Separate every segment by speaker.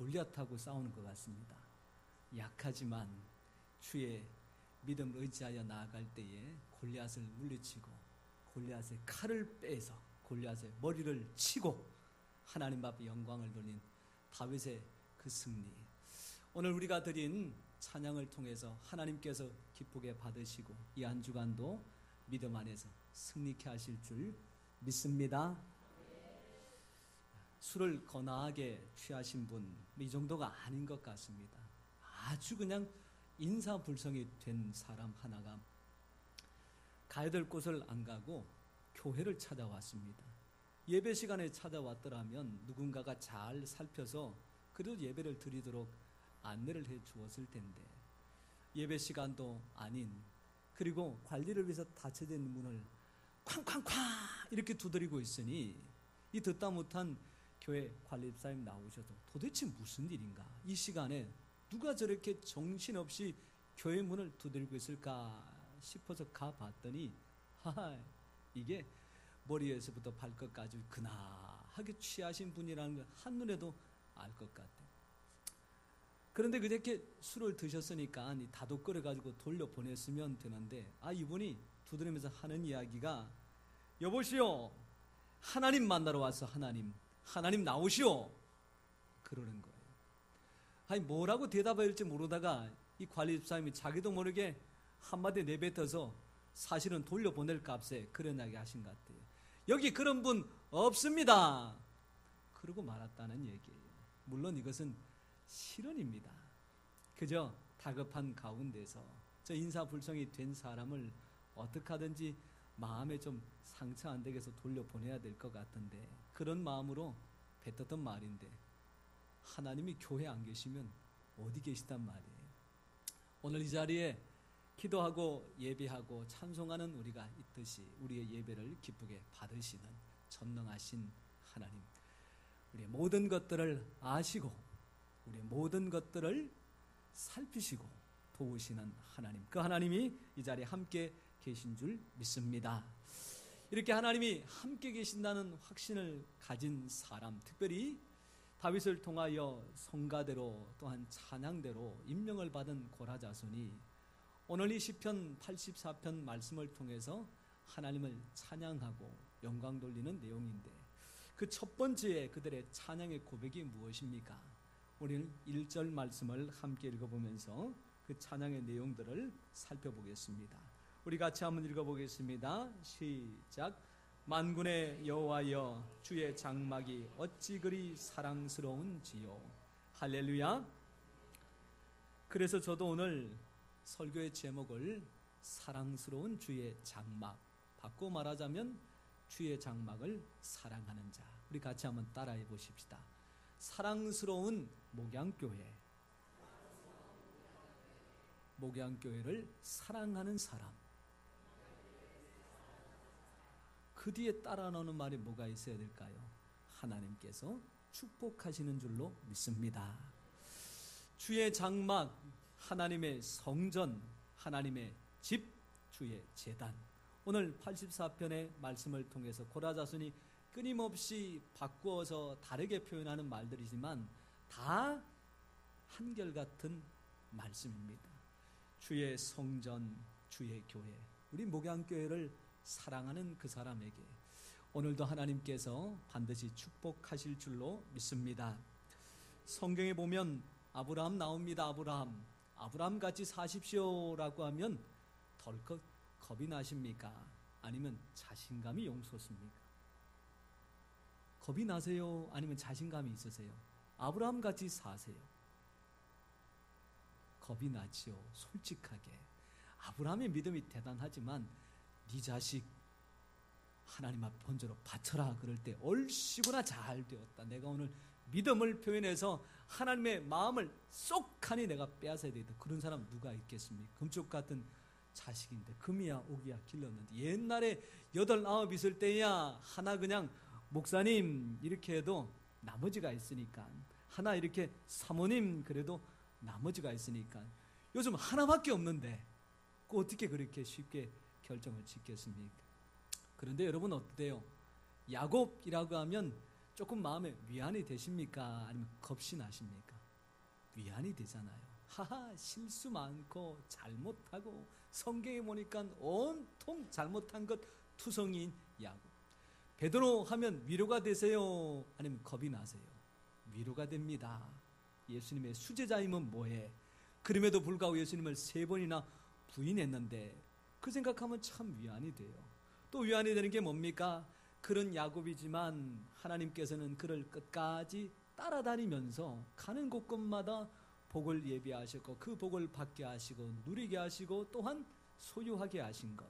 Speaker 1: 골리앗하고 싸우는 것 같습니다. 약하지만 주의 믿음을 의지하여 나아갈 때에 골리앗을 물리치고 골리앗의 칼을 빼서 골리앗의 머리를 치고 하나님 앞에 영광을 돌린 다윗의 그 승리, 오늘 우리가 드린 찬양을 통해서 하나님께서 기쁘게 받으시고 이 한 주간도 믿음 안에서 승리케 하실 줄 믿습니다. 술을 거나하게 취하신 분, 이 정도가 아닌 것 같습니다. 아주 그냥 인사불성이 된 사람 하나가 가야 될 곳을 안 가고 교회를 찾아왔습니다. 예배 시간에 찾아왔더라면 누군가가 잘 살펴서 그래도 예배를 드리도록 안내를 해 주었을 텐데 예배 시간도 아닌, 그리고 관리를 위해서 닫혀져 있는 문을 쾅쾅쾅 이렇게 두드리고 있으니 이 듣다 못한 교회 관리사님 나오셔서 도대체 무슨 일인가, 이 시간에 누가 저렇게 정신없이 교회 문을 두드리고 있을까 싶어서 가봤더니 이게 머리에서부터 발끝까지 근하하게 취하신 분이라는 걸 한눈에도 알 것 같아요. 그런데 그렇게 술을 드셨으니까 이 다독거려가지고 돌려보냈으면 되는데 이분이 두드리면서 하는 이야기가 여보시오, 하나님 만나러 왔어. 하나님 나오시오, 그러는 거예요. 뭐라고 대답해야 할지 모르다가 이 관리집사님이 자기도 모르게 한마디 내뱉어서 사실은 돌려보낼 값에 그런 이야기 하신 것 같아요. 여기 그런 분 없습니다, 그러고 말았다는 얘기예요. 물론 이것은 실언입니다. 그저 다급한 가운데서 저 인사불성이 된 사람을 어떻게 하든지 마음에 좀 상처 안 되게 해서 돌려보내야 될 것 같은데, 그런 마음으로 뱉었던 말인데 하나님이 교회 안 계시면 어디 계시단 말이에요. 오늘 이 자리에 기도하고 예배하고 찬송하는 우리가 있듯이 우리의 예배를 기쁘게 받으시는 전능하신 하나님, 우리의 모든 것들을 아시고 우리의 모든 것들을 살피시고 도우시는 하나님, 그 하나님이 이 자리에 함께 계신 줄 믿습니다. 이렇게 하나님이 함께 계신다는 확신을 가진 사람, 특별히 다윗을 통하여 성가대로 또한 찬양대로 임명을 받은 고라자손이 오늘 이 시편 84편 말씀을 통해서 하나님을 찬양하고 영광 돌리는 내용인데, 그 첫 번째 그들의 찬양의 고백이 무엇입니까? 우리는 1절 말씀을 함께 읽어보면서 그 찬양의 내용들을 살펴보겠습니다. 우리 같이 한번 읽어보겠습니다. 시작. 만군의 여호와여, 주의 장막이 어찌 그리 사랑스러운지요. 할렐루야. 그래서 저도 오늘 설교의 제목을 사랑스러운 주의 장막, 바꿔 말하자면 주의 장막을 사랑하는 자. 우리 같이 한번 따라해 보십시다. 사랑스러운 목양교회, 목양교회를 사랑하는 사람. 그 뒤에 따라 나오는 말이 뭐가 있어야 될까요? 하나님께서 축복하시는 줄로 믿습니다. 주의 장막, 하나님의 성전, 하나님의 집, 주의 제단. 오늘 84편의 말씀을 통해서 고라자손이 끊임없이 바꾸어서 다르게 표현하는 말들이지만 다 한결같은 말씀입니다. 주의 성전, 주의 교회, 우리 목양교회를 사랑하는 그 사람에게 오늘도 하나님께서 반드시 축복하실 줄로 믿습니다. 성경에 보면 아브라함 나옵니다. 아브라함 같이 사십시오라고 하면 덜컥 겁이 나십니까? 아니면 자신감이 용솟습니까? 겁이 나세요? 아니면 자신감이 있으세요? 아브라함 같이 사세요. 겁이 나지요. 솔직하게. 아브라함의 믿음이 대단하지만 네 자식 하나님 앞 번제로 바쳐라 그럴 때 얼씨구나 잘 되었다. 내가 오늘 믿음을 표현해서 하나님의 마음을 쏙하니 내가 빼앗아야 되겠다. 그런 사람 누가 있겠습니까? 금쪽 같은 자식인데 금이야 옥이야 길렀는데, 옛날에 8, 9 있을 때야 하나 그냥 목사님 이렇게 해도 나머지가 있으니까, 하나 이렇게 사모님 그래도 나머지가 있으니까, 요즘 하나밖에 없는데 어떻게 그렇게 쉽게 결정을 짓겠습니까? 그런데 여러분 어때요? 야곱이라고 하면 조금 마음에 위안이 되십니까? 아니면 겁이 나십니까? 위안이 되잖아요. 하하, 실수 많고 잘못하고 성경에 보니까 온통 잘못한 것 투성이인 야곱. 베드로 하면 위로가 되세요? 아니면 겁이 나세요? 위로가 됩니다. 예수님의 수제자임은 뭐해? 그럼에도 불구하고 예수님을 3번이나 부인했는데 그 생각하면 참 위안이 돼요. 또 위안이 되는 게 뭡니까? 그런 야곱이지만 하나님께서는 그를 끝까지 따라다니면서 가는 곳곳마다 복을 예비하셨고 그 복을 받게 하시고 누리게 하시고 또한 소유하게 하신 것.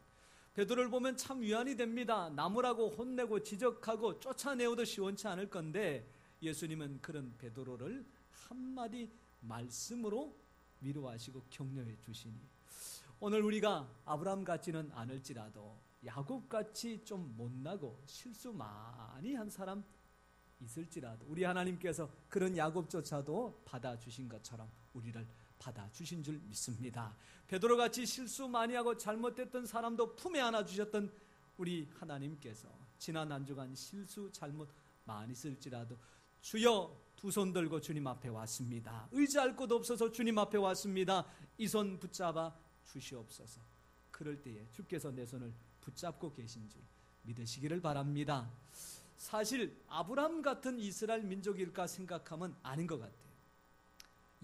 Speaker 1: 베드로를 보면 참 위안이 됩니다. 나무라고 혼내고 지적하고 쫓아내어도 시원치 않을 건데 예수님은 그런 베드로를 한마디 말씀으로 위로하시고 격려해 주시니 오늘 우리가 아브라함 같지는 않을지라도 야곱같이 좀 못나고 실수 많이 한 사람 있을지라도 우리 하나님께서 그런 야곱조차도 받아주신 것처럼 우리를 받아주신 줄 믿습니다. 베드로같이 실수 많이 하고 잘못됐던 사람도 품에 안아주셨던 우리 하나님께서 지난 한 주간 실수 잘못 많이 있을지라도 주여 두 손 들고 주님 앞에 왔습니다. 의지할 곳 없어서 주님 앞에 왔습니다. 이 손 붙잡아 주시옵소서. 그럴 때에 주께서 내 손을 붙잡고 계신 줄 믿으시기를 바랍니다. 사실 아브라함 같은 이스라엘 민족일까 생각하면 아닌 것 같아요.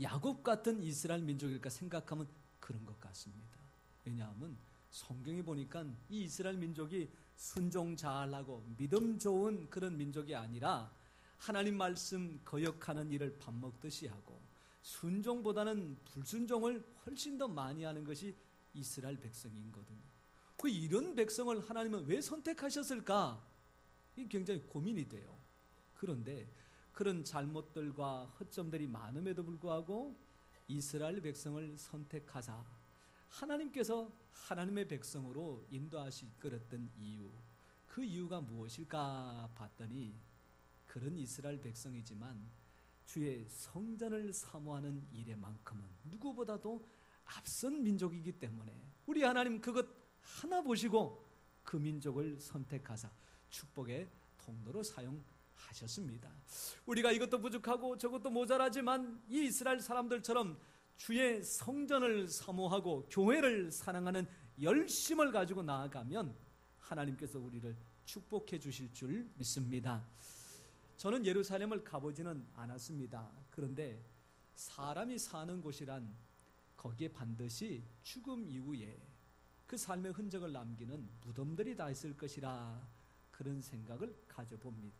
Speaker 1: 야곱 같은 이스라엘 민족일까 생각하면 그런 것 같습니다. 왜냐하면 성경에 보니까 이 이스라엘 민족이 순종 잘하고 믿음 좋은 그런 민족이 아니라 하나님 말씀 거역하는 일을 밥 먹듯이 하고 순종보다는 불순종을 훨씬 더 많이 하는 것이 이스라엘 백성이거든요. 그 이런 백성을 하나님은 왜 선택하셨을까? 이게 굉장히 고민이 돼요. 그런데 그런 잘못들과 허점들이 많음에도 불구하고 이스라엘 백성을 선택하사 하나님께서 하나님의 백성으로 인도하시 이끌었던 이유, 그 이유가 무엇일까 봤더니 그런 이스라엘 백성이지만 주의 성전을 사모하는 일에만큼은 누구보다도 앞선 민족이기 때문에 우리 하나님 그것 하나 보시고 그 민족을 선택하사 축복의 통로로 사용하셨습니다. 우리가 이것도 부족하고 저것도 모자라지만 이 이스라엘 사람들처럼 주의 성전을 사모하고 교회를 사랑하는 열심을 가지고 나아가면 하나님께서 우리를 축복해 주실 줄 믿습니다. 저는 예루살렘을 가보지는 않았습니다. 그런데 사람이 사는 곳이란 거기에 반드시 죽음 이후에 그 삶의 흔적을 남기는 무덤들이 다 있을 것이라 그런 생각을 가져봅니다.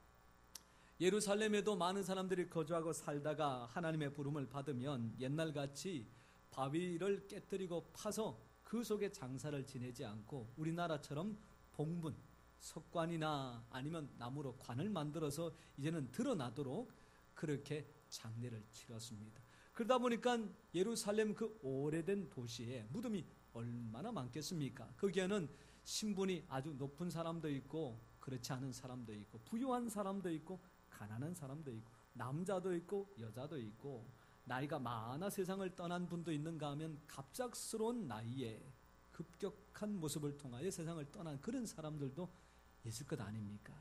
Speaker 1: 예루살렘에도 많은 사람들이 거주하고 살다가 하나님의 부름을 받으면 옛날같이 바위를 깨뜨리고 파서 그 속에 장사를 지내지 않고 우리나라처럼 봉분, 석관이나 아니면 나무로 관을 만들어서 이제는 드러나도록 그렇게 장례를 치렀습니다. 그러다 보니까 예루살렘 그 오래된 도시에 무덤이 얼마나 많겠습니까? 거기에는 신분이 아주 높은 사람도 있고 그렇지 않은 사람도 있고 부유한 사람도 있고 가난한 사람도 있고 남자도 있고 여자도 있고 나이가 많아 세상을 떠난 분도 있는가 하면 갑작스러운 나이에 급격한 모습을 통하여 세상을 떠난 그런 사람들도 있을 것 아닙니까?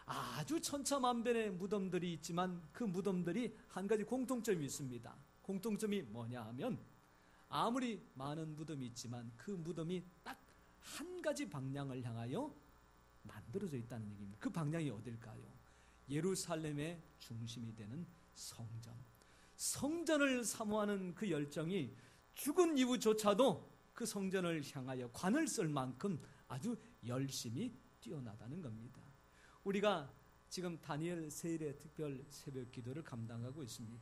Speaker 1: 아주 천차만별의 무덤들이 있지만 그 무덤들이 한 가지 공통점이 있습니다. 공통점이 뭐냐 하면 아무리 많은 무덤이 있지만 그 무덤이 딱 한 가지 방향을 향하여 만들어져 있다는 얘기입니다. 그 방향이 어딜까요? 예루살렘의 중심이 되는 성전. 성전을 사모하는 그 열정이 죽은 이후조차도 그 성전을 향하여 관을 쓸 만큼 아주 열심히 뛰어나다는 겁니다. 우리가 지금 다니엘 세일의 특별 새벽 기도를 감당하고 있습니다.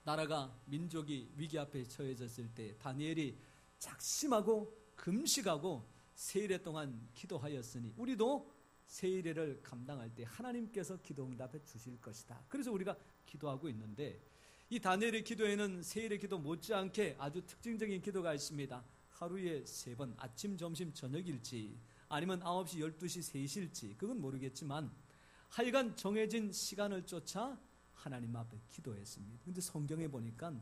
Speaker 1: 나라가 민족이 위기 앞에 처해졌을 때 다니엘이 작심하고 금식하고 세일회 동안 기도하였으니 우리도 세일회를 감당할 때 하나님께서 기도 응답해 주실 것이다. 그래서 우리가 기도하고 있는데 이 다니엘의 기도에는 세일의 기도 못지않게 아주 특징적인 기도가 있습니다. 하루에 3번 아침, 점심, 저녁일지 아니면 9시, 12시, 3시일지 그건 모르겠지만 하여간 정해진 시간을 쫓아 하나님 앞에 기도했습니다. 그런데 성경에 보니까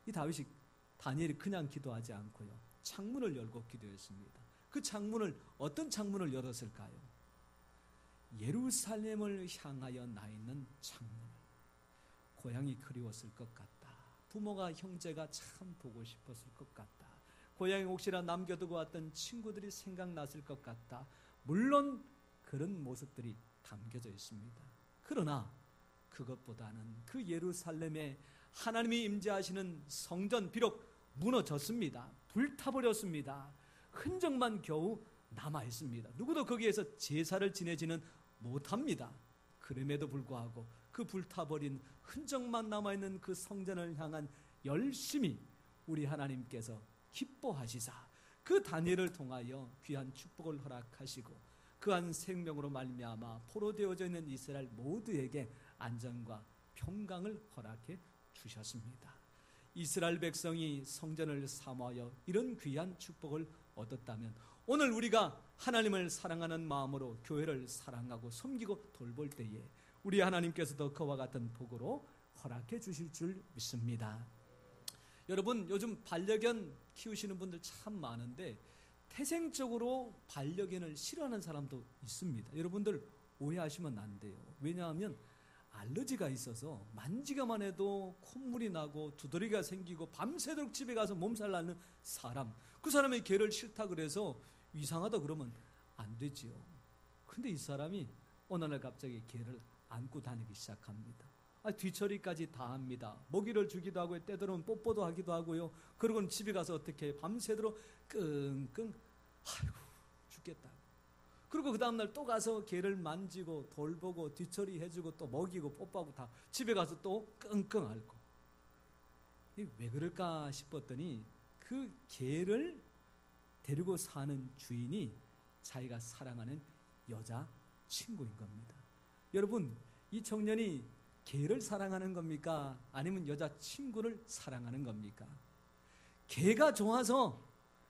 Speaker 1: 이 다니엘이 그냥 기도하지 않고요. 창문을 열고 기도했습니다. 그 창문을 어떤 창문을 열었을까요? 예루살렘을 향하여 나 있는 창문을. 고향이 그리웠을 것 같다. 부모가 형제가 참 보고 싶었을 것 같다. 고향에 혹시나 남겨두고 왔던 친구들이 생각났을 것 같다. 물론 그런 모습들이 담겨져 있습니다. 그러나 그것보다는 그 예루살렘에 하나님이 임재하시는 성전 비록 무너졌습니다. 불타버렸습니다. 흔적만 겨우 남아있습니다. 누구도 거기에서 제사를 지내지는 못합니다. 그럼에도 불구하고 그 불타버린 흔적만 남아있는 그 성전을 향한 열심히 우리 하나님께서 기뻐하시사 그 다니엘을 통하여 귀한 축복을 허락하시고 그한 생명으로 말미암아 포로되어져 있는 이스라엘 모두에게 안전과 평강을 허락해 주셨습니다. 이스라엘 백성이 성전을 사모하여 이런 귀한 축복을 얻었다면 오늘 우리가 하나님을 사랑하는 마음으로 교회를 사랑하고 섬기고 돌볼 때에 우리 하나님께서도 그와 같은 복으로 허락해 주실 줄 믿습니다. 여러분, 요즘 반려견 키우시는 분들 참 많은데 태생적으로 반려견을 싫어하는 사람도 있습니다. 여러분들 오해하시면 안 돼요. 왜냐하면 알러지가 있어서 만지기만 해도 콧물이 나고 두드러기가 생기고 밤새도록 집에 가서 몸살 나는 사람, 그 사람의 개를 싫다 그래서 이상하다 그러면 안 되지요. 근데 이 사람이 어느 날 갑자기 개를 안고 다니기 시작합니다. 뒤처리까지 다 합니다. 먹이를 주기도 하고요, 때로는 뽀뽀도 하기도 하고요. 그러고는 집에 가서 어떻게 밤새도록 끙끙 아이고 죽겠다. 그리고 그 다음날 또 가서 개를 만지고 돌보고 뒤처리 해주고 또 먹이고 뽀뽀하고 다 집에 가서 또 끙끙 앓고. 왜 그럴까 싶었더니 그 개를 데리고 사는 주인이 자기가 사랑하는 여자 친구인 겁니다. 여러분, 이 청년이 개를 사랑하는 겁니까? 아니면 여자 친구를 사랑하는 겁니까? 개가 좋아서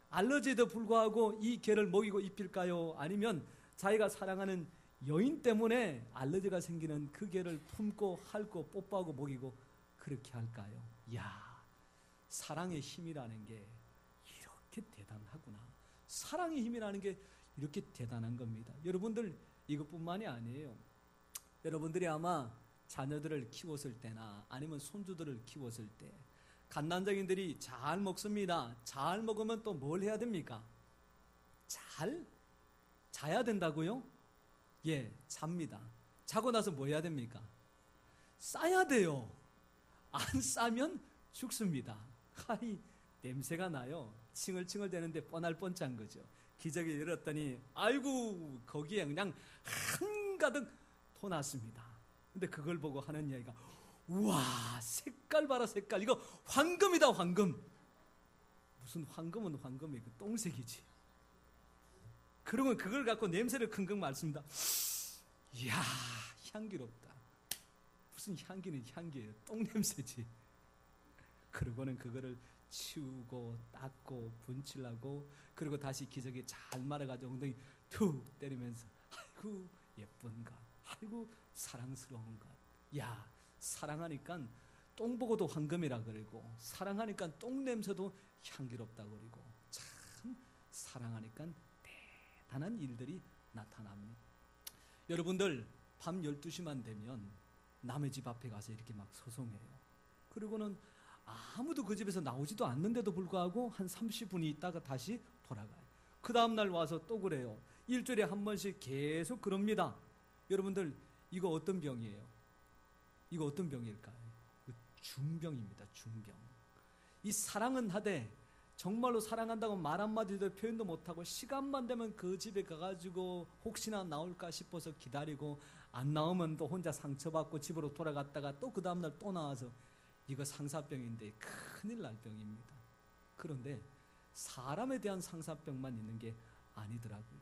Speaker 1: 알러지에도 불구하고 이 개를 먹이고 입힐까요? 아니면 자기가 사랑하는 여인 때문에 알러지가 생기는 그 개를 품고 핥고 뽀뽀하고 먹이고 그렇게 할까요? 이야, 사랑의 힘이라는 게 이렇게 대단하구나. 사랑의 힘이라는 게 이렇게 대단한 겁니다. 여러분들 이것뿐만이 아니에요. 여러분들이 아마 자녀들을 키웠을 때나 아니면 손주들을 키웠을 때 갓난자기들이 잘 먹습니다. 잘 먹으면 또 뭘 해야 됩니까? 잘 자야 된다고요? 예, 잡니다. 자고 나서 뭐 해야 됩니까? 싸야 돼요. 안 싸면 죽습니다. 하이, 냄새가 나요. 칭얼칭얼 대는데 뻔할 뻔짠 거죠. 기저귀 열었더니 아이고 거기에 그냥 한가득 토났습니다. 근데 그걸 보고 하는 이야기가 우와 색깔 봐라 색깔, 이거 황금이다 황금. 무슨 황금은 황금이고 똥색이지. 그러면 그걸 갖고 냄새를 킁킁 맡습니다. 이야 향기롭다. 무슨 향기는 향기예요. 똥냄새지. 그러고는 그거를 치우고 닦고 분칠하고 그리고 다시 기저귀 잘 말아가지고 엉덩이 툭 때리면서 아이고 예쁜 것, 아이고 사랑스러운 것. 야, 사랑하니까 똥 보고도 황금이라 그러고 사랑하니까 똥 냄새도 향기롭다 그러고 참 사랑하니까 대단한 일들이 나타납니다. 여러분들 밤 12시만 되면 남의 집 앞에 가서 이렇게 막 소송해요. 그리고는 아무도 그 집에서 나오지도 않는데도 불구하고 한 30분이 있다가 다시 돌아가요. 그 다음날 와서 또 그래요. 일주일에 한 번씩 계속 그럽니다. 여러분들 이거 어떤 병이에요? 이거 어떤 병일까요? 중병입니다. 중병. 이 사랑은 하되 정말로 사랑한다고 말 한마디도 표현도 못하고 시간만 되면 그 집에 가가지고 혹시나 나올까 싶어서 기다리고 안 나오면 또 혼자 상처받고 집으로 돌아갔다가 또 그 다음날 또 나와서 이거 상사병인데 큰일 날 병입니다. 그런데 사람에 대한 상사병만 있는 게 아니더라고요.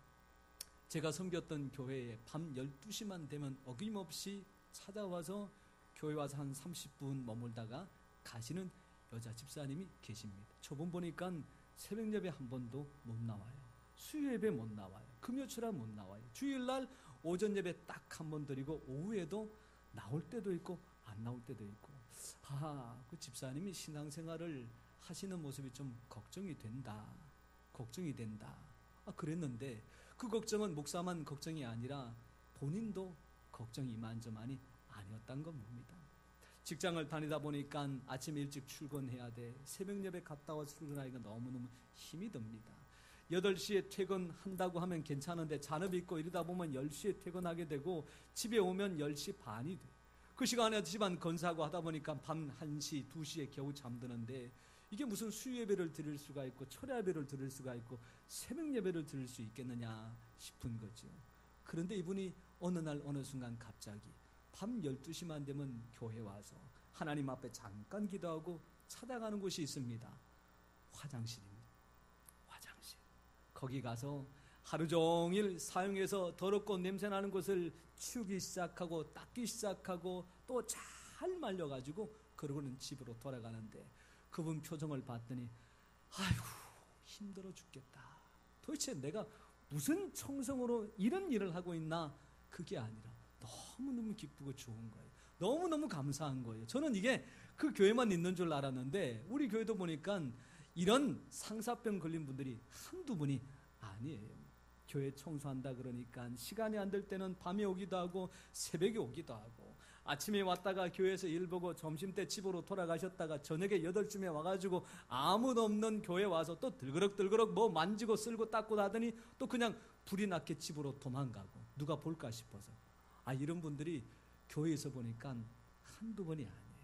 Speaker 1: 제가 섬겼던 교회에 밤 12시만 되면 어김없이 찾아와서 교회 와서 한 30분 머물다가 가시는 여자 집사님이 계십니다. 저번 보니까 새벽 예배 한 번도 못 나와요. 수요 예배 못 나와요. 금요철에 못 나와요. 주일날 오전 예배 딱 한 번 드리고 오후에도 나올 때도 있고 안 나올 때도 있고. 그 집사님이 신앙생활을 하시는 모습이 좀 걱정이 된다. 걱정이 된다. 그랬는데 그 걱정은 목사만 걱정이 아니라 본인도 걱정이 이만저만이 아니었던 겁니다. 직장을 다니다 보니까 아침 일찍 출근해야 돼. 새벽 예배 갔다 와서 출근하니까 너무너무 힘이 듭니다. 8시에 퇴근한다고 하면 괜찮은데 잔업이 있고 이러다 보면 10시에 퇴근하게 되고 집에 오면 10시 반이 돼. 그 시간에 집안 건사하고 하다 보니까 밤 1시, 2시에 겨우 잠드는데 이게 무슨 수요 예배를 드릴 수가 있고 철야 예배를 드릴 수가 있고 새벽 예배를 드릴 수 있겠느냐 싶은 거죠. 그런데 이분이 어느 날 어느 순간 갑자기 밤 12시만 되면 교회 와서 하나님 앞에 잠깐 기도하고 찾아가는 곳이 있습니다. 화장실입니다. 화장실. 거기 가서 하루 종일 사용해서 더럽고 냄새나는 곳을 치우기 시작하고 닦기 시작하고 또 잘 말려가지고 그러고는 집으로 돌아가는데 그분 표정을 봤더니 아이고 힘들어 죽겠다. 도대체 내가 무슨 청성으로 이런 일을 하고 있나. 그게 아니라 너무너무 기쁘고 좋은 거예요. 너무너무 감사한 거예요. 저는 이게 그 교회만 있는 줄 알았는데 우리 교회도 보니까 이런 상사병 걸린 분들이 한두 분이 아니에요. 교회 청소한다 그러니까 시간이 안 될 때는 밤에 오기도 하고 새벽에 오기도 하고 아침에 왔다가 교회에서 일 보고 점심때 집으로 돌아가셨다가 저녁에 8시쯤에 와가지고 아무도 없는 교회 와서 또 들그럭들그럭 뭐 만지고 쓸고 닦고 하더니 또 그냥 불이 났게 집으로 도망가고 누가 볼까 싶어서. 이런 분들이 교회에서 보니까 한두 번이 아니에요.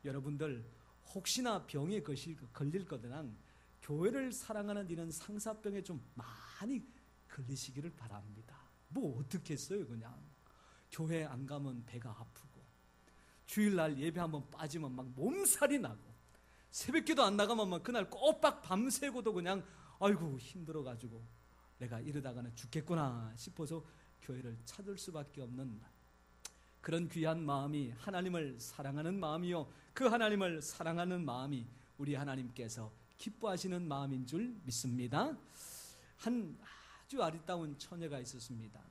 Speaker 1: 여러분들 혹시나 병에 걸릴 거든 교회를 사랑하는 이런 상사병에 좀 많이 걸리시기를 바랍니다. 뭐 어떻게 했어요. 그냥 교회 안 가면 배가 아프고 주일날 예배 한번 빠지면 막 몸살이 나고 새벽기도 안 나가면 막 그날 꼬박 밤새고도 그냥 아이고 힘들어가지고 내가 이러다가는 죽겠구나 싶어서 교회를 찾을 수밖에 없는 그런 귀한 마음이 하나님을 사랑하는 마음이요, 그 하나님을 사랑하는 마음이 우리 하나님께서 기뻐하시는 마음인 줄 믿습니다. 한 아주 아리따운 처녀가 있었습니다.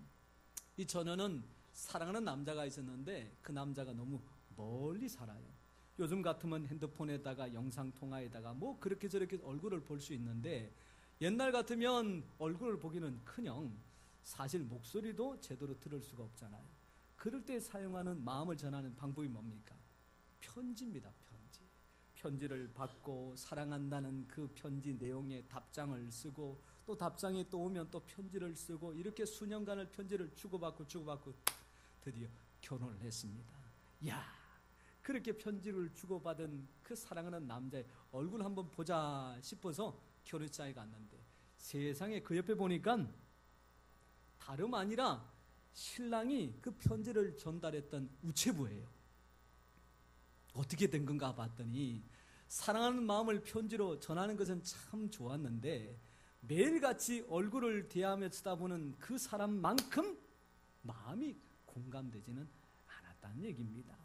Speaker 1: 이 처녀는 사랑하는 남자가 있었는데 그 남자가 너무 멀리 살아요. 요즘 같으면 핸드폰에다가 영상통화에다가 뭐 그렇게 저렇게 얼굴을 볼 수 있는데 옛날 같으면 얼굴을 보기는커녕 사실 목소리도 제대로 들을 수가 없잖아요. 그럴 때 사용하는 마음을 전하는 방법이 뭡니까? 편지입니다. 편지를 받고 사랑한다는 그 편지 내용에 답장을 쓰고 또 답장이 또 오면 또 편지를 쓰고 이렇게 수년간을 편지를 주고받고 드디어 결혼을 했습니다. 야, 그렇게 편지를 주고받은 그 사랑하는 남자의 얼굴 한번 보자 싶어서 결혼식장에 갔는데 세상에 그 옆에 보니까 다름 아니라 신랑이 그 편지를 전달했던 우체부예요. 어떻게 된 건가 봤더니 사랑하는 마음을 편지로 전하는 것은 참 좋았는데 매일같이 얼굴을 대하며 쳐다보는 그 사람만큼 마음이 공감되지는 않았다는 얘기입니다.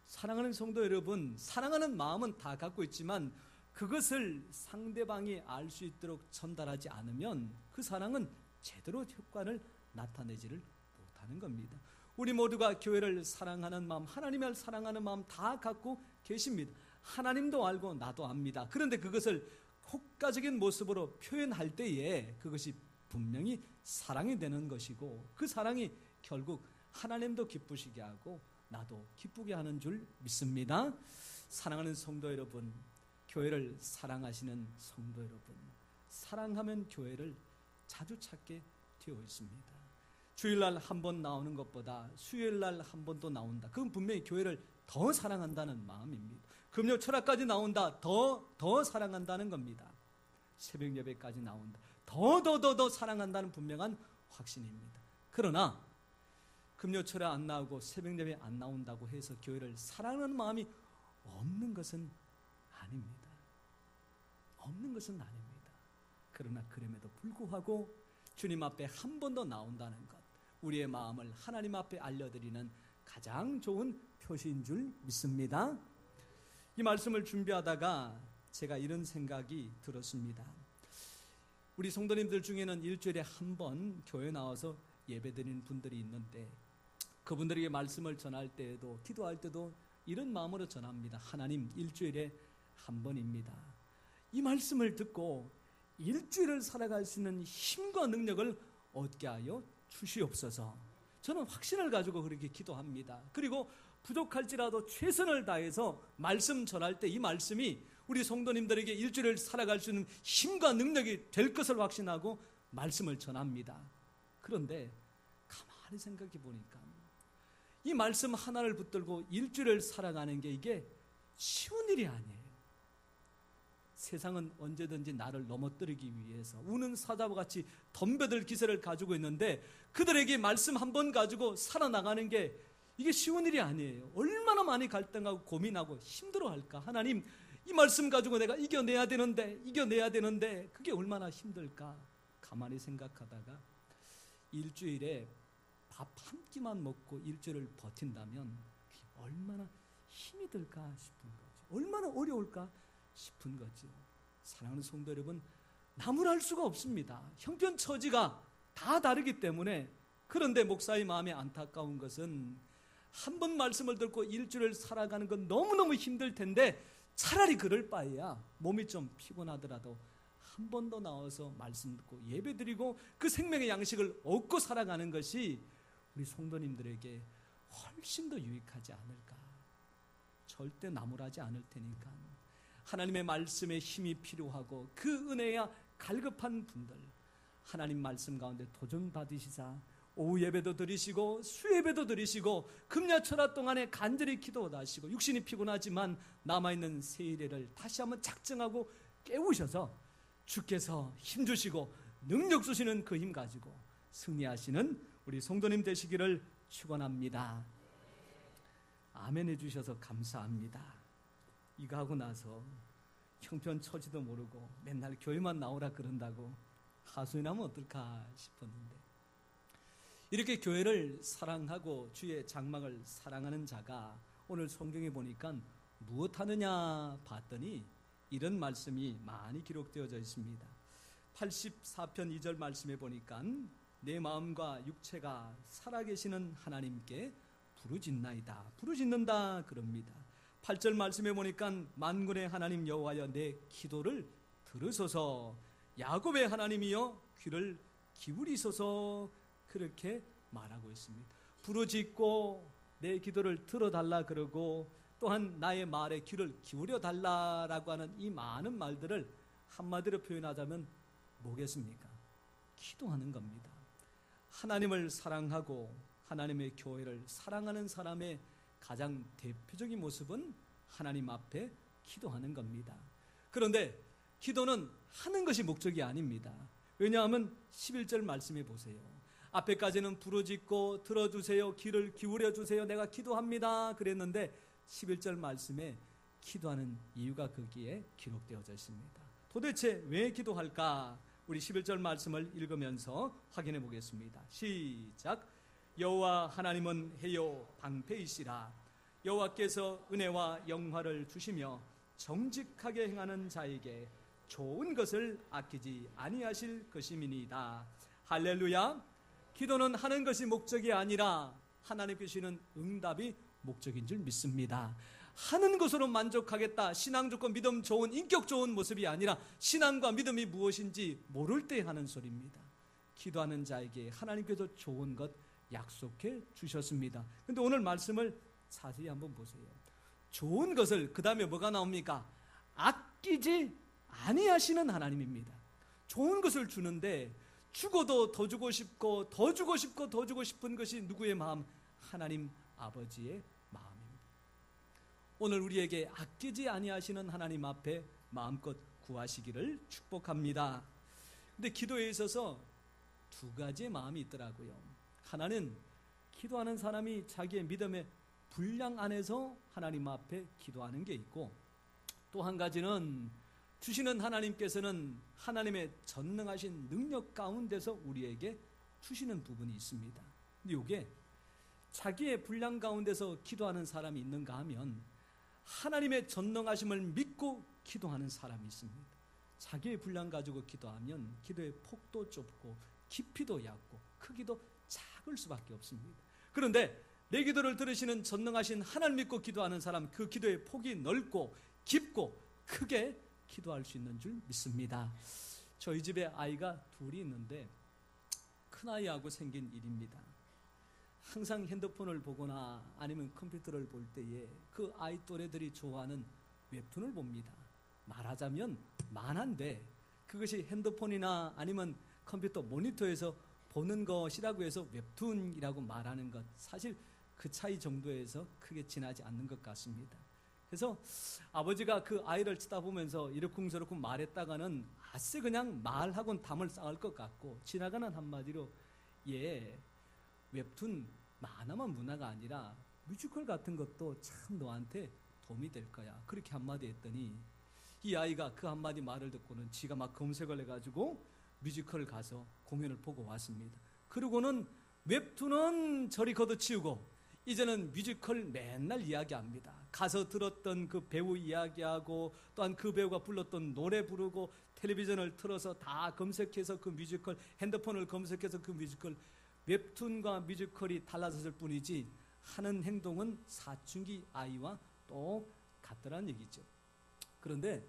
Speaker 1: 사랑하는 성도 여러분, 사랑하는 마음은 다 갖고 있지만 그것을 상대방이 알 수 있도록 전달하지 않으면 그 사랑은 제대로 효과를 나타내지를 못하는 겁니다. 우리 모두가 교회를 사랑하는 마음, 하나님을 사랑하는 마음 다 갖고 계십니다. 하나님도 알고 나도 압니다. 그런데 그것을 효과적인 모습으로 표현할 때에 그것이 분명히 사랑이 되는 것이고 그 사랑이 결국 하나님도 기쁘시게 하고 나도 기쁘게 하는 줄 믿습니다. 사랑하는 성도 여러분, 교회를 사랑하시는 성도 여러분, 사랑하면 교회를 자주 찾게 되어 있습니다. 주일날 한 번 나오는 것보다 수요일날 한 번 더 나온다. 그건 분명히 교회를 더 사랑한다는 마음입니다. 금요 철학까지 나온다. 더 사랑한다는 겁니다. 새벽 예배까지 나온다. 더 사랑한다는 분명한 확신입니다. 그러나 금요 철학 안 나오고 새벽 예배 안 나온다고 해서 교회를 사랑하는 마음이 없는 것은 아닙니다. 없는 것은 아닙니다. 그러나 그럼에도 불구하고 주님 앞에 한 번 더 나온다는 것, 우리의 마음을 하나님 앞에 알려드리는 가장 좋은 표시인 줄 믿습니다. 이 말씀을 준비하다가 제가 이런 생각이 들었습니다. 우리 성도님들 중에는 일주일에 한 번 교회 나와서 예배드리는 분들이 있는데 그분들에게 말씀을 전할 때에도 기도할 때도 이런 마음으로 전합니다. 하나님, 일주일에 한 번입니다. 이 말씀을 듣고 일주일을 살아갈 수 있는 힘과 능력을 얻게 하여 주시옵소서. 저는 확신을 가지고 그렇게 기도합니다. 그리고 부족할지라도 최선을 다해서 말씀 전할 때 이 말씀이 우리 성도님들에게 일주일을 살아갈 수 있는 힘과 능력이 될 것을 확신하고 말씀을 전합니다. 그런데 가만히 생각해 보니까 이 말씀 하나를 붙들고 일주일을 살아가는 게 이게 쉬운 일이 아니에요. 세상은 언제든지 나를 넘어뜨리기 위해서 우는 사자와 같이 덤벼들 기세를 가지고 있는데 그들에게 말씀 한 번 가지고 살아나가는 게 이게 쉬운 일이 아니에요. 얼마나 많이 갈등하고 고민하고 힘들어할까. 하나님, 이 말씀 가지고 내가 이겨내야 되는데 그게 얼마나 힘들까. 가만히 생각하다가 일주일에 밥 한 끼만 먹고 일주일을 버틴다면 그게 얼마나 힘이 들까 싶은 거죠. 얼마나 어려울까 싶은 거죠. 사랑하는 성도 여러분, 나무랄 수가 없습니다. 형편처지가 다 다르기 때문에. 그런데 목사의 마음에 안타까운 것은 한 번 말씀을 듣고 일주일을 살아가는 건 너무너무 힘들 텐데 차라리 그럴 바에야 몸이 좀 피곤하더라도 한 번 더 나와서 말씀 듣고 예배 드리고 그 생명의 양식을 얻고 살아가는 것이 우리 성도님들에게 훨씬 더 유익하지 않을까. 절대 나무라지 않을 테니까. 하나님의 말씀에 힘이 필요하고 그 은혜야 갈급한 분들, 하나님 말씀 가운데 도전 받으시자 오후 예배도 드리시고 수예배도 드리시고 금야철화 동안에 간절히 기도도 하시고 육신이 피곤하지만 남아있는 세일회를 다시 한번 작정하고 깨우셔서 주께서 힘주시고 능력 주시는 그 힘 가지고 승리하시는 우리 성도님 되시기를 축원합니다. 아멘 해주셔서 감사합니다. 이거 하고 나서 형편처지도 모르고 맨날 교회만 나오라 그런다고 하소연 하면 어떨까 싶었는데, 이렇게 교회를 사랑하고 주의 장막을 사랑하는 자가 오늘 성경에 보니까 무엇하느냐 봤더니 이런 말씀이 많이 기록되어져 있습니다. 84편 2절 말씀에 보니까 내 마음과 육체가 살아계시는 하나님께 부르짖나이다. 부르짖는다 그럽니다. 8절 말씀에 보니까 만군의 하나님 여호와여 내 기도를 들으소서, 야곱의 하나님이여 귀를 기울이소서, 그렇게 말하고 있습니다. 부르짖고 내 기도를 들어달라 그러고 또한 나의 말에 귀를 기울여 달라라고 하는 이 많은 말들을 한마디로 표현하자면 뭐겠습니까? 기도하는 겁니다. 하나님을 사랑하고 하나님의 교회를 사랑하는 사람의 가장 대표적인 모습은 하나님 앞에 기도하는 겁니다. 그런데 기도는 하는 것이 목적이 아닙니다. 왜냐하면 11절 말씀해 보세요. 앞에까지는 부르짖고 들어주세요, 귀를 기울여 주세요, 내가 기도합니다 그랬는데 11절 말씀에 기도하는 이유가 거기에 기록되어져 있습니다. 도대체 왜 기도할까? 우리 11절 말씀을 읽으면서 확인해 보겠습니다. 시작. 여호와 하나님은 해요 방패이시라. 여호와께서 은혜와 영화를 주시며 정직하게 행하는 자에게 좋은 것을 아끼지 아니하실 것임이니이다. 할렐루야. 기도는 하는 것이 목적이 아니라 하나님께 주시는 응답이 목적인 줄 믿습니다. 하는 것으로 만족하겠다, 신앙 좋고 믿음 좋은 인격 좋은 모습이 아니라 신앙과 믿음이 무엇인지 모를 때 하는 소리입니다. 기도하는 자에게 하나님께서 좋은 것 약속해 주셨습니다. 그런데 오늘 말씀을 자세히 한번 보세요. 좋은 것을, 그 다음에 뭐가 나옵니까? 아끼지 아니하시는 하나님입니다. 좋은 것을 주는데 죽어도 더 주고 싶고 더 주고 싶고 더 주고 싶은 것이 누구의 마음? 하나님 아버지의 마음입니다. 오늘 우리에게 아끼지 아니하시는 하나님 앞에 마음껏 구하시기를 축복합니다. 근데 기도에 있어서 두 가지의 마음이 있더라고요. 하나는 기도하는 사람이 자기의 믿음의 분량 안에서 하나님 앞에 기도하는 게 있고, 또 한 가지는 주시는 하나님께서는 하나님의 전능하신 능력 가운데서 우리에게 주시는 부분이 있습니다. 근데 이게 자기의 분량 가운데서 기도하는 사람이 있는가 하면 하나님의 전능하심을 믿고 기도하는 사람이 있습니다. 자기의 분량 가지고 기도하면 기도의 폭도 좁고 깊이도 얕고 크기도 작을 수밖에 없습니다. 그런데 내 기도를 들으시는 전능하신 하나님 믿고 기도하는 사람, 그 기도의 폭이 넓고 깊고 크게 기도할 수 있는 줄 믿습니다. 저희 집에 아이가 둘이 있는데 큰아이하고 생긴 일입니다. 항상 핸드폰을 보거나 아니면 컴퓨터를 볼 때에 그 아이 또래들이 좋아하는 웹툰을 봅니다. 말하자면 만화인데 그것이 핸드폰이나 아니면 컴퓨터 모니터에서 보는 것이라고 해서 웹툰이라고 말하는 것, 사실 그 차이 정도에서 크게 지나지 않는 것 같습니다. 그래서 아버지가 그 아이를 쳐다보면서 이러쿵저러쿵 말했다가는 아쎄 그냥 말하고는 담을 쌓을 것 같고 지나가는 한마디로 웹툰 만화만 문화가 아니라 뮤지컬 같은 것도 참 너한테 도움이 될 거야. 그렇게 한마디 했더니 이 아이가 그 한마디 말을 듣고는 지가 막 검색을 해가지고 뮤지컬을 가서 공연을 보고 왔습니다. 그러고는 웹툰은 저리 걷어치우고 이제는 뮤지컬 맨날 이야기합니다. 가서 들었던 그 배우 이야기하고 또한 그 배우가 불렀던 노래 부르고 텔레비전을 틀어서 다 검색해서 그 뮤지컬, 핸드폰을 검색해서 그 뮤지컬, 웹툰과 뮤지컬이 달라졌을 뿐이지 하는 행동은 사춘기 아이와 똑같더란 얘기죠. 그런데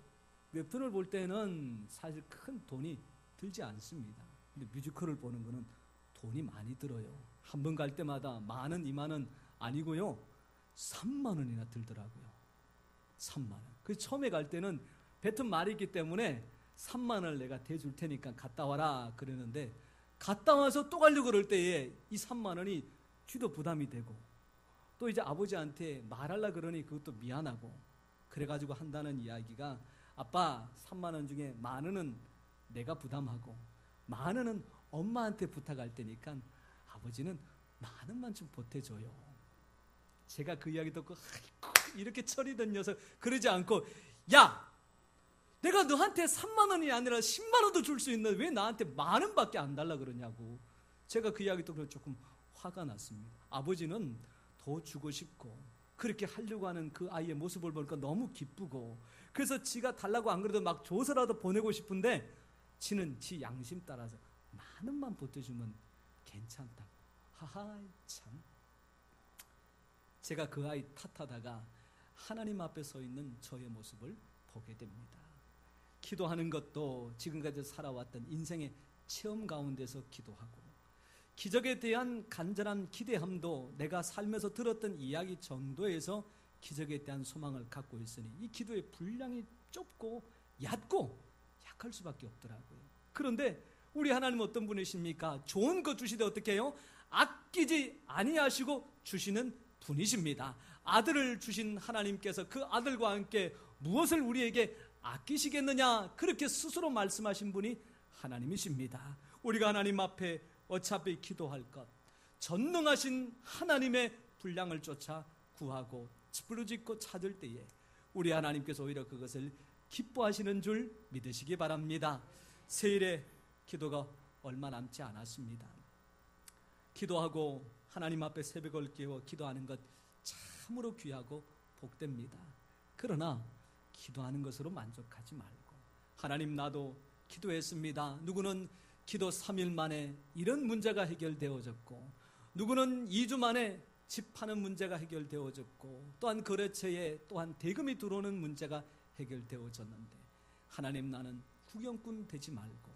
Speaker 1: 웹툰을 볼 때는 사실 큰 돈이 들지 않습니다. 근데 뮤지컬을 보는 거는 돈이 많이 들어요. 한 번 갈 때마다 10,000원, 20,000원 아니고요, 3만 원이나 들더라고요. 3만 원. 그 처음에 갈 때는 뱉은 말이 있기 때문에 3만 원을 내가 대줄 테니까 갔다 와라 그러는데 갔다 와서 또 가려고 그럴 때에 이 3만 원이 쥐도 부담이 되고 또 이제 아버지한테 말하려고 그러니 그것도 미안하고 그래가지고 한다는 이야기가 아빠 3만 원 중에 10,000원은 내가 부담하고 10,000원은 엄마한테 부탁할 테니까 아버지는 10,000원만 좀 보태줘요. 제가 그 이야기 듣고 아이고 이렇게 철이든 녀석 그러지 않고 야 내가 너한테 3만 원이 아니라 10만 원도 줄 수 있는데 왜 나한테 10,000원밖에 안 달라 그러냐고 제가 그 이야기 듣고 조금 화가 났습니다. 아버지는 더 주고 싶고 그렇게 하려고 하는 그 아이의 모습을 보니까 너무 기쁘고 그래서 지가 달라고 안 그래도 막 줘서라도 보내고 싶은데 지는 지 양심 따라서 10,000원만 보태주면 괜찮다고. 하하 참. 제가 그 아이 탓하다가 하나님 앞에 서 있는 저의 모습을 보게 됩니다. 기도하는 것도 지금까지 살아왔던 인생의 체험 가운데서 기도하고 기적에 대한 간절한 기대함도 내가 살면서 들었던 이야기 정도에서 기적에 대한 소망을 갖고 있으니 이 기도의 분량이 좁고 얕고 약할 수밖에 없더라고요. 그런데 우리 하나님 어떤 분이십니까? 좋은 거 주시되 어떻게 해요? 아끼지 아니하시고 주시는 분이십니다. 아들을 주신 하나님께서 그 아들과 함께 무엇을 우리에게 아끼시겠느냐 그렇게 스스로 말씀하신 분이 하나님이십니다. 우리가 하나님 앞에 어차피 기도할 것 전능하신 하나님의 분량을 쫓아 구하고 부르짖고 찾을 때에 우리 하나님께서 오히려 그것을 기뻐하시는 줄 믿으시기 바랍니다. 세일의 기도가 얼마 남지 않았습니다. 기도하고 하나님 앞에 새벽을 깨워 기도하는 것 참으로 귀하고 복됩니다. 그러나 기도하는 것으로 만족하지 말고 하나님 나도 기도했습니다. 누구는 기도 3일 만에 이런 문제가 해결되어졌고 누구는 2주 만에 집 파는 문제가 해결되어졌고 또한 거래처에 또한 대금이 들어오는 문제가 해결되어졌는데 하나님 나는 구경꾼 되지 말고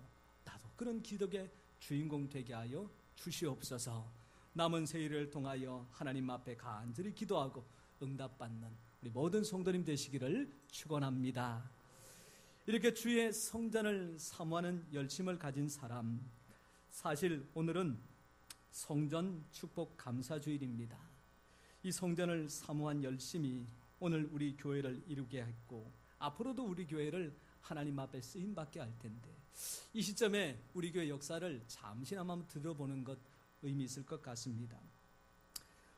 Speaker 1: 나도 그런 기적의 주인공 되게 하여 주시옵소서. 남은 세일을 통하여 하나님 앞에 간절히 기도하고 응답받는 우리 모든 성도님 되시기를 축원합니다. 이렇게 주의 성전을 사모하는 열심을 가진 사람, 사실 오늘은 성전 축복 감사주일입니다. 이 성전을 사모한 열심이 오늘 우리 교회를 이루게 했고 앞으로도 우리 교회를 하나님 앞에 쓰임받게 할 텐데 이 시점에 우리 교회 역사를 잠시나마 들어보는 것 의미 있을 것 같습니다.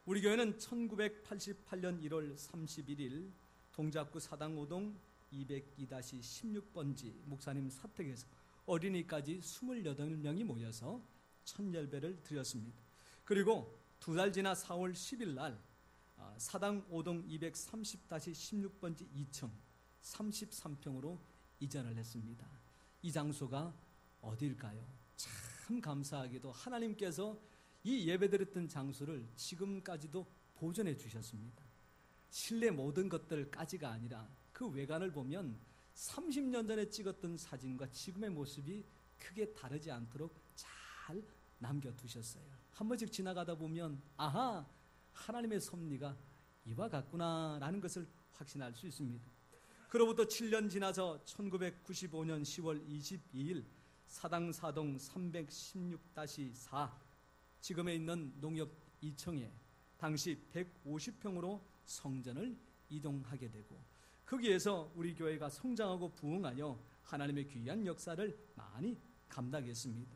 Speaker 1: 우리 교회는 1988년 1월 31일 동작구 사당 5동 202-16번지 목사님 사택에서 어린이까지 28명이 모여서 첫 예배를 드렸습니다. 그리고 두 달 지나 4월 10일 날 사당 5동 230-16번지 2층 33평으로 이전을 했습니다. 이 장소가 어딜까요? 참 감사하게도 하나님께서 이 예배드렸던 장소를 지금까지도 보존해 주셨습니다. 실내 모든 것들까지가 아니라 그 외관을 보면 30년 전에 찍었던 사진과 지금의 모습이 크게 다르지 않도록 잘 남겨두셨어요. 한 번씩 지나가다 보면 아하, 하나님의 섭리가 이와 같구나라는 것을 확신할 수 있습니다. 그로부터 7년 지나서 1995년 10월 22일 사당 사동 316-4 지금에 있는 농협 2층에 당시 150평으로 성전을 이동하게 되고 거기에서 우리 교회가 성장하고 부흥하여 하나님의 귀한 역사를 많이 감당했습니다.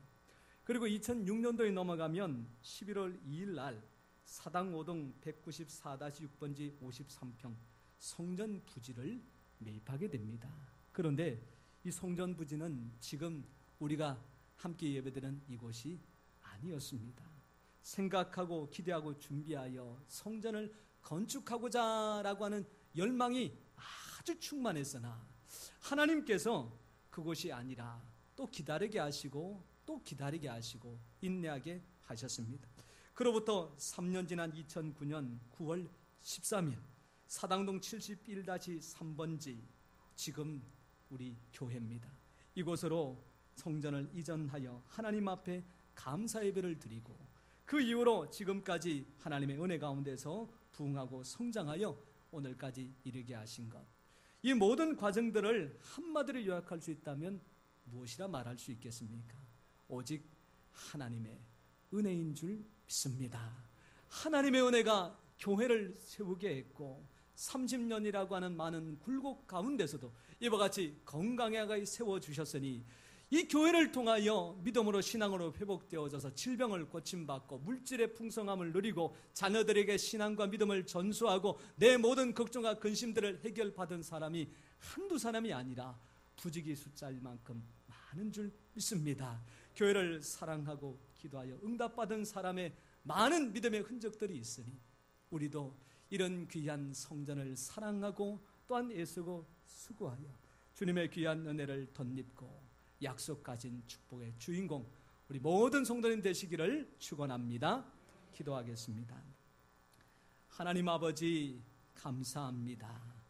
Speaker 1: 그리고 2006년도에 넘어가면 11월 2일 날 사당 5동 194-6번지 53평 성전 부지를 매입하게 됩니다. 그런데 이 성전 부지는 지금 우리가 함께 예배드리는 이곳이 아니었습니다. 생각하고 기대하고 준비하여 성전을 건축하고자 라고 하는 열망이 아주 충만했으나 하나님께서 그곳이 아니라 또 기다리게 하시고 또 기다리게 하시고 인내하게 하셨습니다. 그로부터 3년 지난 2009년 9월 13일 사당동 71-3번지 지금 우리 교회입니다. 이곳으로 성전을 이전하여 하나님 앞에 감사 예배를 드리고 그 이후로 지금까지 하나님의 은혜 가운데서 부흥하고 성장하여 오늘까지 이르게 하신 것, 이 모든 과정들을 한마디로 요약할 수 있다면 무엇이라 말할 수 있겠습니까? 오직 하나님의 은혜인 줄 믿습니다. 하나님의 은혜가 교회를 세우게 했고 30년이라고 하는 많은 굴곡 가운데서도 이와 같이 건강하게 세워주셨으니 이 교회를 통하여 믿음으로 신앙으로 회복되어져서 질병을 고침받고 물질의 풍성함을 누리고 자녀들에게 신앙과 믿음을 전수하고 내 모든 걱정과 근심들을 해결받은 사람이 한두 사람이 아니라 부지기 숫자일 만큼 많은 줄 믿습니다. 교회를 사랑하고 기도하여 응답받은 사람의 많은 믿음의 흔적들이 있으니 우리도 이런 귀한 성전을 사랑하고 또한 애쓰고 수고하여 주님의 귀한 은혜를 덧입고 약속 가진 축복의 주인공 우리 모든 성도님 되시기를 축원합니다. 기도하겠습니다. 하나님 아버지 감사합니다.